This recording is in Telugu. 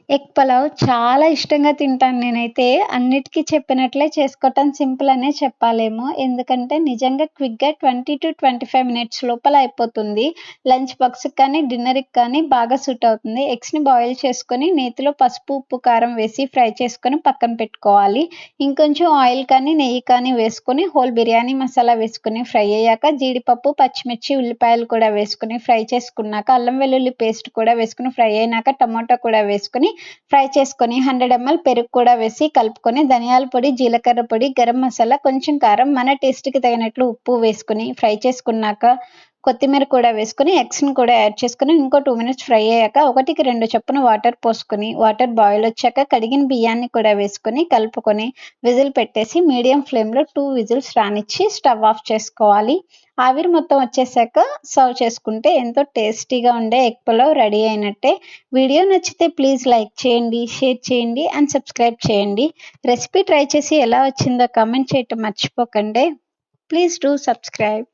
ఎగ్ పలావ్ చాలా ఇష్టంగా తింటాను నేనైతే. అన్నిటికి చెప్పినట్లే చేసుకోవటం సింపుల్ అనే చెప్పాలేమో. ఎందుకంటే నిజంగా క్విక్‌గా 20-25 మినిట్స్ లోపల అయిపోతుంది. లంచ్ బాక్స్‌కి కానీ, డిన్నర్‌కి కానీ బాగా సూట్ అవుతుంది. ఎగ్స్‌ని బాయిల్ చేసుకొని నేతిలో పసుపు, ఉప్పు, కారం వేసి ఫ్రై చేసుకొని పక్కన పెట్టుకోవాలి. ఇంకొంచెం ఆయిల్ కానీ, నెయ్యి కానీ వేసుకొని హోల్ బిర్యానీ మసాలా వేసుకొని ఫ్రై అయ్యాక జీడిపప్పు, పచ్చిమిర్చి, ఉల్లిపాయలు కూడా వేసుకొని ఫ్రై చేసుకున్నాక అల్లం వెల్లుల్లి పేస్ట్ కూడా వేసుకొని ఫ్రై అయినాక టమాటో కూడా వేసుకొని ఫ్రై చేసుకొని 100 ml పెరుగు కూడా వేసి కలుపుకొని ధనియాల పొడి, జీలకర్ర పొడి, గరం మసాలా, కొంచెం కారం, మన టేస్ట్‌కి తగినట్లు ఉప్పు వేసుకొని ఫ్రై చేసుకున్నాక కొత్తిమీర కూడా వేసుకొని ఎగ్స్‌ని కూడా యాడ్ చేసుకొని ఇంకో 2 మినిట్స్ ఫ్రై అయ్యాక 1కి 2 చొప్పున వాటర్ పోసుకొని వాటర్ బాయిల్ వచ్చాక కడిగిన బియ్యాన్ని కూడా వేసుకొని కలుపుకొని విజిల్ పెట్టేసి మీడియం ఫ్లేమ్‌లో 2 విజిల్స్ రానిచ్చి స్టవ్ ఆఫ్ చేసుకోవాలి. ఆవిరి మొత్తం వచ్చేసాక సర్వ్ చేసుకుంటే ఎంతో టేస్టీగా ఉండే ఎగ్ పులావ్ రెడీ అయినట్టే. వీడియో నచ్చితే ప్లీజ్ లైక్ చేయండి, షేర్ చేయండి అండ్ సబ్స్క్రైబ్ చేయండి. రెసిపీ ట్రై చేసి ఎలా వచ్చిందో కామెంట్ చేయటం మర్చిపోకండి. Please do subscribe.